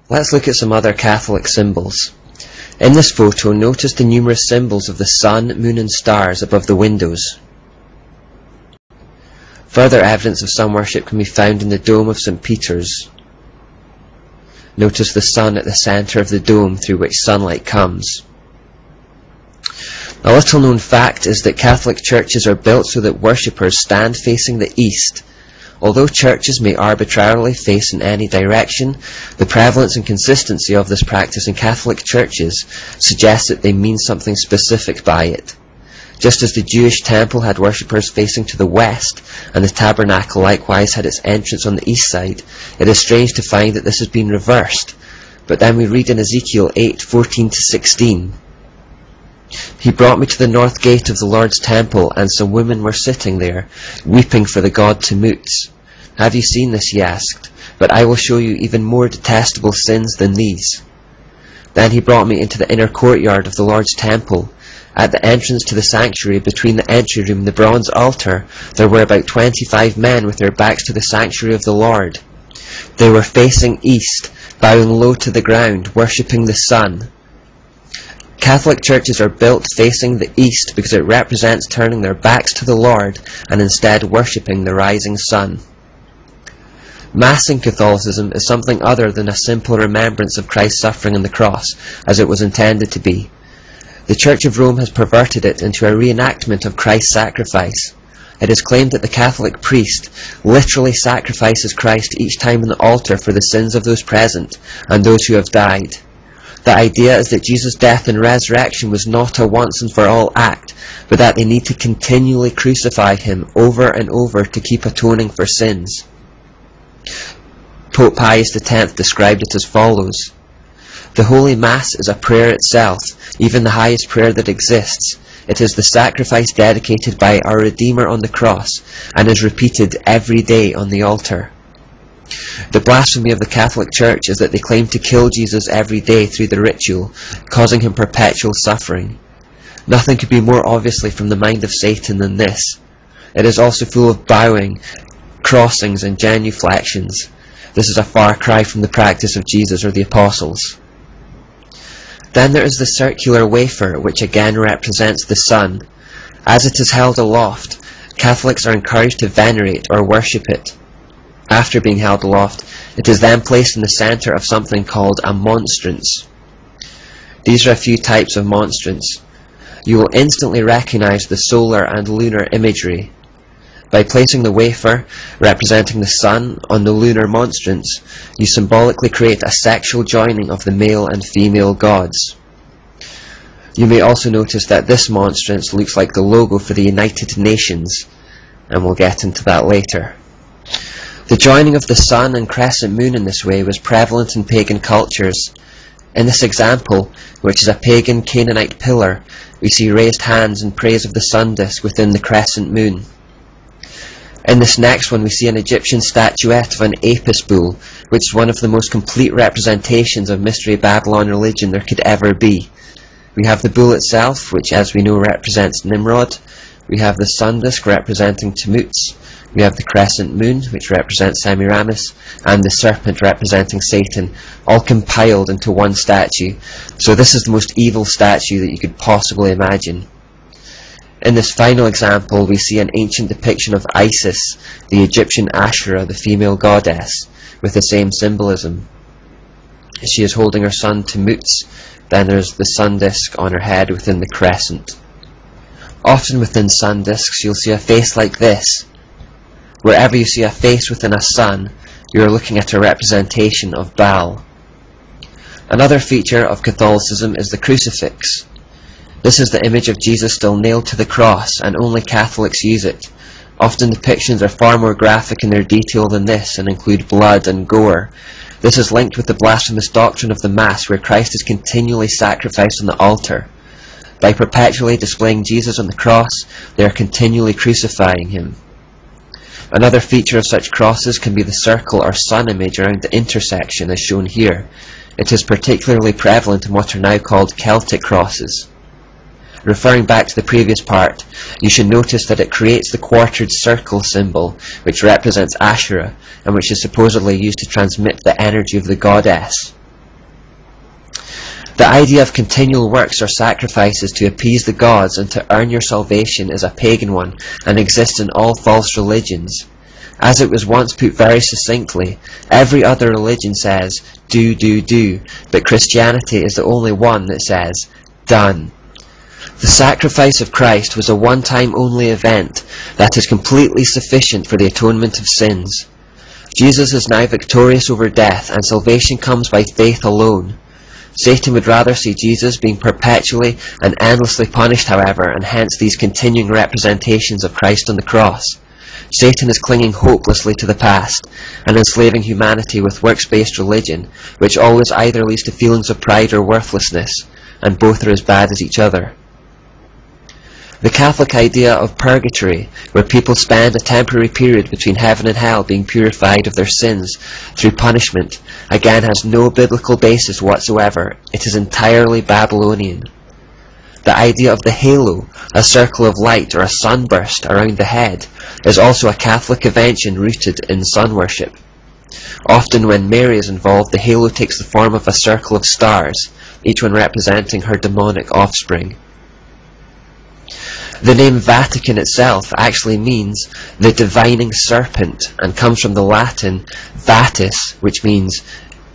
Let's look at some other Catholic symbols. In this photo, notice the numerous symbols of the sun, moon and stars above the windows. Further evidence of sun worship can be found in the dome of St. Peter's. Notice the sun at the centre of the dome through which sunlight comes. A little known fact is that Catholic churches are built so that worshippers stand facing the east. Although churches may arbitrarily face in any direction, the prevalence and consistency of this practice in Catholic churches suggests that they mean something specific by it. Just as the Jewish temple had worshippers facing to the west, and the tabernacle likewise had its entrance on the east side, it is strange to find that this has been reversed. But then we read in Ezekiel 8:14-16, "He brought me to the north gate of the Lord's temple, and some women were sitting there, weeping for the god Tammuz. 'Have you seen this?' he asked. 'But I will show you even more detestable sins than these.' Then he brought me into the inner courtyard of the Lord's temple. At the entrance to the sanctuary, between the entry room and the bronze altar, there were about 25 men with their backs to the sanctuary of the Lord. They were facing east, bowing low to the ground, worshipping the sun." Catholic churches are built facing the east because it represents turning their backs to the Lord and instead worshipping the rising sun. Mass in Catholicism is something other than a simple remembrance of Christ's suffering on the cross, as it was intended to be. The Church of Rome has perverted it into a reenactment of Christ's sacrifice. It is claimed that the Catholic priest literally sacrifices Christ each time on the altar for the sins of those present and those who have died. The idea is that Jesus' death and resurrection was not a once and for all act, but that they need to continually crucify him over and over to keep atoning for sins. Pope Pius X described it as follows: "The Holy Mass is a prayer itself, even the highest prayer that exists. It is the sacrifice dedicated by our Redeemer on the cross, and is repeated every day on the altar." The blasphemy of the Catholic Church is that they claim to kill Jesus every day through the ritual, causing him perpetual suffering. Nothing could be more obviously from the mind of Satan than this. It is also full of bowing, crossings and genuflections. This is a far cry from the practice of Jesus or the Apostles. Then there is the circular wafer, which again represents the sun. As it is held aloft, Catholics are encouraged to venerate or worship it. After being held aloft, it is then placed in the centre of something called a monstrance. These are a few types of monstrance. You will instantly recognize the solar and lunar imagery. By placing the wafer, representing the sun, on the lunar monstrance, you symbolically create a sexual joining of the male and female gods. You may also notice that this monstrance looks like the logo for the United Nations, and we'll get into that later. The joining of the sun and crescent moon in this way was prevalent in pagan cultures. In this example, which is a pagan Canaanite pillar, we see raised hands in praise of the sun disk within the crescent moon. In this next one we see an Egyptian statuette of an Apis bull, which is one of the most complete representations of Mystery Babylon religion there could ever be. We have the bull itself, which as we know represents Nimrod. We have the sun disk representing Tammuz. We have the crescent moon, which represents Semiramis, and the serpent representing Satan, all compiled into one statue. So this is the most evil statue that you could possibly imagine. In this final example, we see an ancient depiction of Isis, the Egyptian Asherah, the female goddess, with the same symbolism. She is holding her son Tammuz. Then there's the sun disk on her head within the crescent. Often within sun disks, you'll see a face like this. Wherever you see a face within a sun, you are looking at a representation of Baal. Another feature of Catholicism is the crucifix. This is the image of Jesus still nailed to the cross, and only Catholics use it. Often depictions are far more graphic in their detail than this and include blood and gore. This is linked with the blasphemous doctrine of the Mass, where Christ is continually sacrificed on the altar. By perpetually displaying Jesus on the cross, they are continually crucifying him. Another feature of such crosses can be the circle or sun image around the intersection, as shown here. It is particularly prevalent in what are now called Celtic crosses. Referring back to the previous part, you should notice that it creates the quartered circle symbol, which represents Asherah, and which is supposedly used to transmit the energy of the goddess. The idea of continual works or sacrifices to appease the gods and to earn your salvation is a pagan one and exists in all false religions. As it was once put very succinctly, every other religion says, do, but Christianity is the only one that says, done. The sacrifice of Christ was a one-time only event that is completely sufficient for the atonement of sins. Jesus is now victorious over death, and salvation comes by faith alone. Satan would rather see Jesus being perpetually and endlessly punished, however, and hence these continuing representations of Christ on the cross. Satan is clinging hopelessly to the past and enslaving humanity with works-based religion, which always either leads to feelings of pride or worthlessness, and both are as bad as each other. The Catholic idea of purgatory, where people spend a temporary period between heaven and hell being purified of their sins through punishment, again has no biblical basis whatsoever. It is entirely Babylonian. The idea of the halo, a circle of light or a sunburst around the head, is also a Catholic invention rooted in sun worship. Often when Mary is involved, the halo takes the form of a circle of stars, each one representing her demonic offspring. The name Vatican itself actually means the divining serpent and comes from the Latin vatus, which means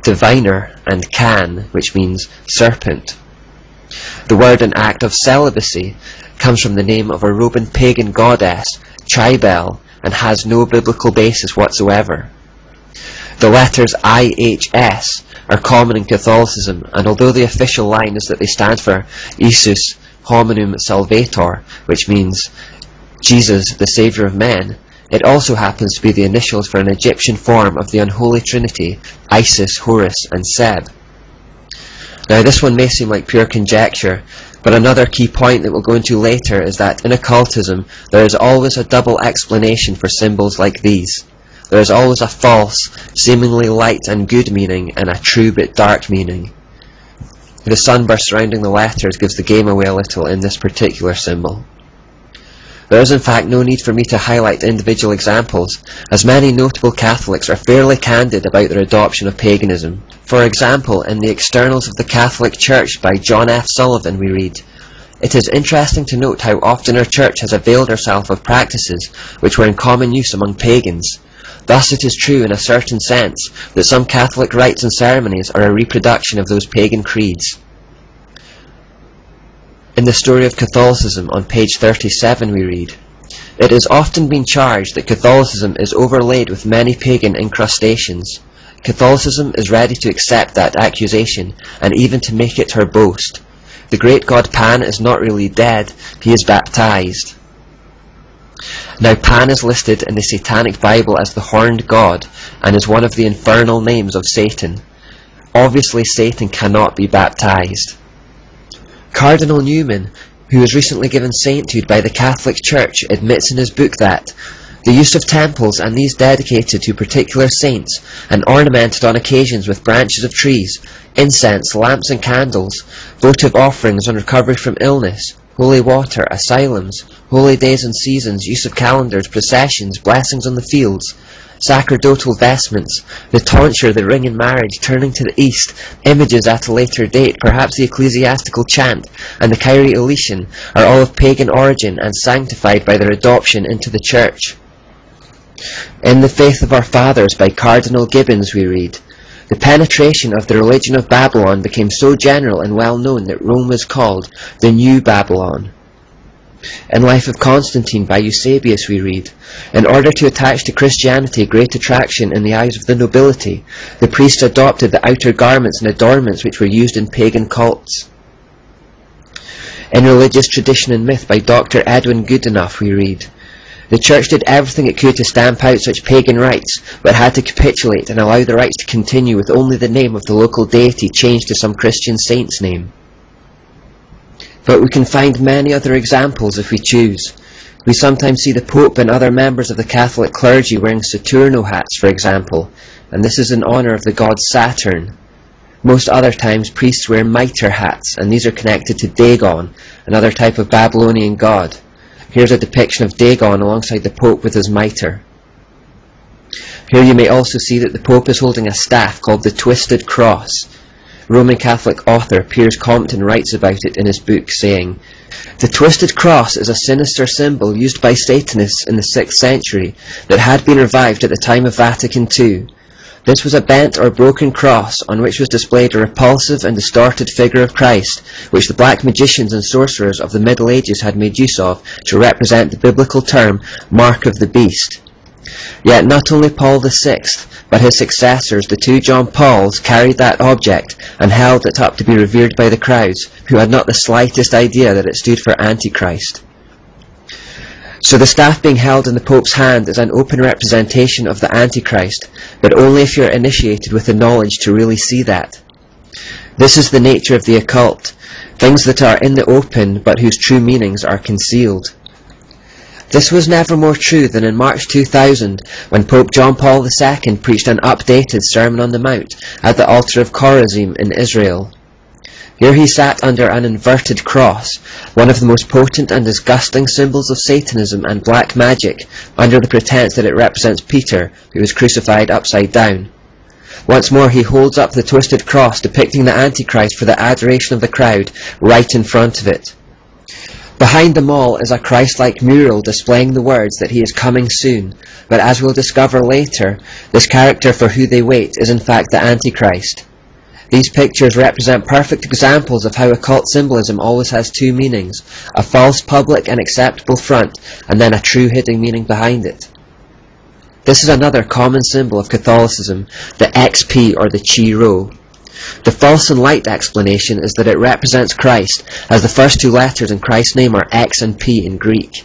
diviner, and can, which means serpent. The word and act of celibacy comes from the name of a Roman pagan goddess, Cybele, and has no biblical basis whatsoever. The letters IHS are common in Catholicism, and although the official line is that they stand for Iesous Hominum Salvator, which means Jesus, the Saviour of men, it also happens to be the initials for an Egyptian form of the unholy trinity, Isis, Horus, and Seb. Now this one may seem like pure conjecture, but another key point that we'll go into later is that in occultism there is always a double explanation for symbols like these. There is always a false, seemingly light and good meaning, and a true but dark meaning. The sunburst surrounding the letters gives the game away a little in this particular symbol. There is in fact no need for me to highlight individual examples, as many notable Catholics are fairly candid about their adoption of paganism. For example, in the Externals of the Catholic Church by John F. Sullivan we read, "It is interesting to note how often our Church has availed herself of practices which were in common use among pagans. Thus it is true in a certain sense that some Catholic rites and ceremonies are a reproduction of those pagan creeds." In the Story of Catholicism on page 37 we read, "It has often been charged that Catholicism is overlaid with many pagan incrustations. Catholicism is ready to accept that accusation and even to make it her boast. The great god Pan is not really dead, he is baptized." Now Pan is listed in the Satanic Bible as the horned god and is one of the infernal names of Satan. Obviously Satan cannot be baptized. Cardinal Newman, who was recently given sainthood by the Catholic Church, admits in his book that the use of temples and these dedicated to particular saints and ornamented on occasions with branches of trees, incense, lamps and candles, votive offerings on recovery from illness, holy water, asylums, holy days and seasons, use of calendars, processions, blessings on the fields, sacerdotal vestments, the tonsure, the ring in marriage, turning to the east, images at a later date, perhaps the ecclesiastical chant, and the Kyrie Eleison are all of pagan origin and sanctified by their adoption into the Church. In The Faith of Our Fathers by Cardinal Gibbons we read, "The penetration of the religion of Babylon became so general and well known that Rome was called the New Babylon." In Life of Constantine by Eusebius we read, "In order to attach to Christianity great attraction in the eyes of the nobility, the priests adopted the outer garments and adornments which were used in pagan cults." In Religious Tradition and Myth by Dr. Edwin Goodenough we read, "The Church did everything it could to stamp out such pagan rites, but had to capitulate and allow the rites to continue with only the name of the local deity changed to some Christian saint's name." But we can find many other examples if we choose. We sometimes see the Pope and other members of the Catholic clergy wearing Saturno hats, for example, and this is in honour of the god Saturn. Most other times priests wear mitre hats, and these are connected to Dagon, another type of Babylonian god. Here's a depiction of Dagon alongside the Pope with his mitre. Here you may also see that the Pope is holding a staff called the Twisted Cross. Roman Catholic author Piers Compton writes about it in his book, saying, "The twisted cross is a sinister symbol used by Satanists in the 6th century that had been revived at the time of Vatican II. This was a bent or broken cross on which was displayed a repulsive and distorted figure of Christ, which the black magicians and sorcerers of the Middle Ages had made use of to represent the biblical term mark of the beast." Yet not only Paul VI, but his successors, the 2 John Pauls, carried that object and held it up to be revered by the crowds, who had not the slightest idea that it stood for Antichrist. So the staff being held in the Pope's hand is an open representation of the Antichrist, but only if you're initiated with the knowledge to really see that. This is the nature of the occult, things that are in the open but whose true meanings are concealed. This was never more true than in March 2000, when Pope John Paul II preached an updated Sermon on the Mount at the altar of Chorazim in Israel. Here he sat under an inverted cross, one of the most potent and disgusting symbols of Satanism and black magic, under the pretense that it represents Peter, who was crucified upside down. Once more he holds up the twisted cross depicting the Antichrist for the adoration of the crowd right in front of it. Behind them all is a Christ-like mural displaying the words that he is coming soon, but as we'll discover later, this character for who they wait is in fact the Antichrist. These pictures represent perfect examples of how occult symbolism always has 2 meanings, a false public and acceptable front, and then a true hidden meaning behind it. This is another common symbol of Catholicism, the XP or the Chi Rho. The false and light explanation is that it represents Christ, as the first 2 letters in Christ's name are X and P in Greek.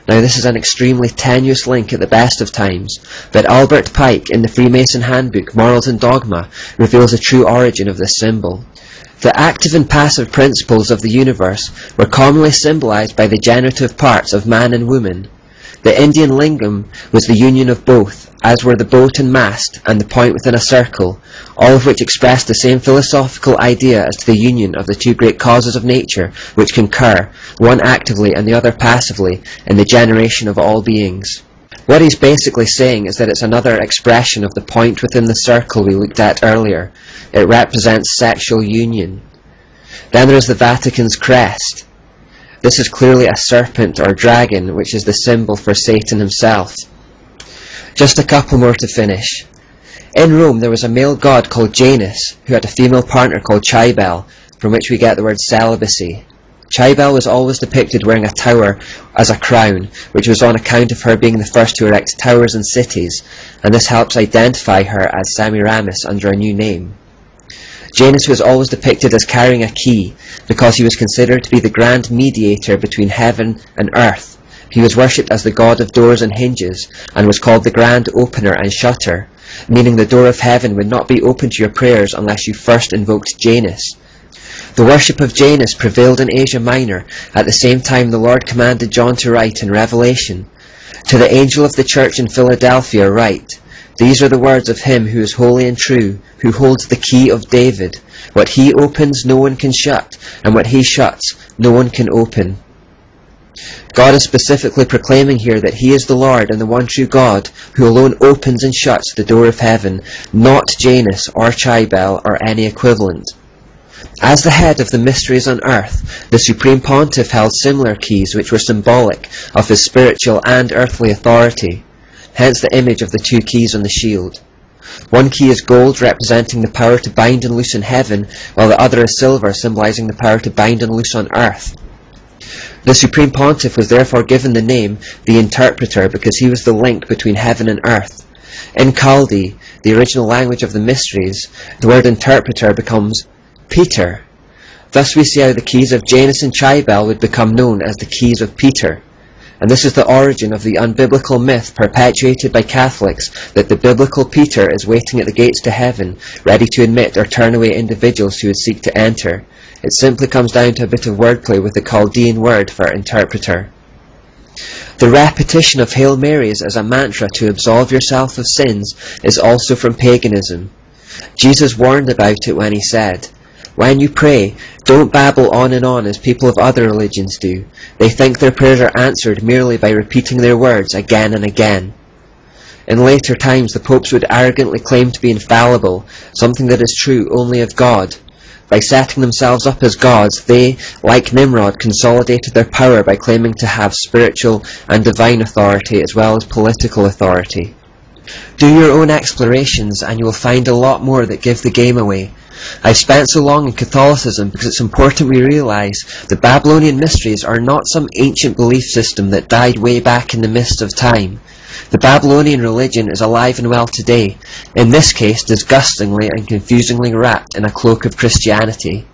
Now this is an extremely tenuous link at the best of times, but Albert Pike in the Freemason Handbook, Morals and Dogma, reveals the true origin of this symbol. The active and passive principles of the universe were commonly symbolized by the generative parts of man and woman. The Indian lingam was the union of both, as were the boat and mast and the point within a circle, all of which expressed the same philosophical idea as to the union of the 2 great causes of nature which concur, one actively and the other passively, in the generation of all beings. What he's basically saying is that it's another expression of the point within the circle we looked at earlier. It represents sexual union. Then there is the Vatican's crest. This is clearly a serpent or dragon, which is the symbol for Satan himself. Just a couple more to finish. In Rome there was a male god called Janus, who had a female partner called Cybele, from which we get the word celibacy. Cybele was always depicted wearing a tower as a crown, which was on account of her being the first to erect towers in cities, and this helps identify her as Semiramis under a new name. Janus was always depicted as carrying a key, because he was considered to be the grand mediator between heaven and earth. He was worshipped as the god of doors and hinges, and was called the grand opener and shutter, meaning the door of heaven would not be open to your prayers unless you first invoked Janus. The worship of Janus prevailed in Asia Minor at the same time the Lord commanded John to write in Revelation, "To the angel of the church in Philadelphia write, These are the words of him who is holy and true, who holds the key of David. What he opens no one can shut, and what he shuts no one can open." God is specifically proclaiming here that he is the Lord and the one true God, who alone opens and shuts the door of heaven, not Janus or Cybele or any equivalent. As the head of the mysteries on earth, the Supreme Pontiff held similar keys which were symbolic of his spiritual and earthly authority, hence the image of the 2 keys on the shield. One key is gold, representing the power to bind and loose in heaven, while the other is silver, symbolizing the power to bind and loose on earth. The Supreme Pontiff was therefore given the name the Interpreter, because he was the link between heaven and earth. In Chaldee, the original language of the mysteries, the word interpreter becomes Peter. Thus we see how the keys of Janus and Cybele would become known as the keys of Peter. And this is the origin of the unbiblical myth perpetuated by Catholics that the biblical Peter is waiting at the gates to heaven, ready to admit or turn away individuals who would seek to enter. It simply comes down to a bit of wordplay with the Chaldean word for interpreter. The repetition of Hail Marys as a mantra to absolve yourself of sins is also from paganism. Jesus warned about it when he said, "When you pray, don't babble on and on as people of other religions do. They think their prayers are answered merely by repeating their words again and again." In later times, the popes would arrogantly claim to be infallible, something that is true only of God. By setting themselves up as gods, they, like Nimrod, consolidated their power by claiming to have spiritual and divine authority as well as political authority. Do your own explorations and you will find a lot more that give the game away. I've spent so long in Catholicism because it's important we realise the Babylonian mysteries are not some ancient belief system that died way back in the mist of time. The Babylonian religion is alive and well today, in this case disgustingly and confusingly wrapped in a cloak of Christianity.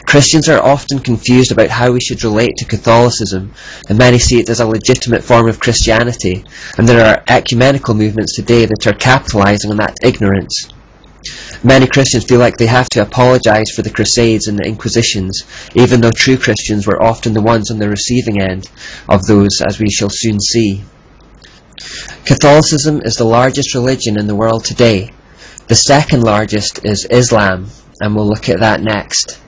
Christians are often confused about how we should relate to Catholicism, and many see it as a legitimate form of Christianity, and there are ecumenical movements today that are capitalising on that ignorance. Many Christians feel like they have to apologise for the Crusades and the Inquisitions, even though true Christians were often the ones on the receiving end of those, as we shall soon see. Catholicism is the largest religion in the world today. The second largest is Islam, and we'll look at that next.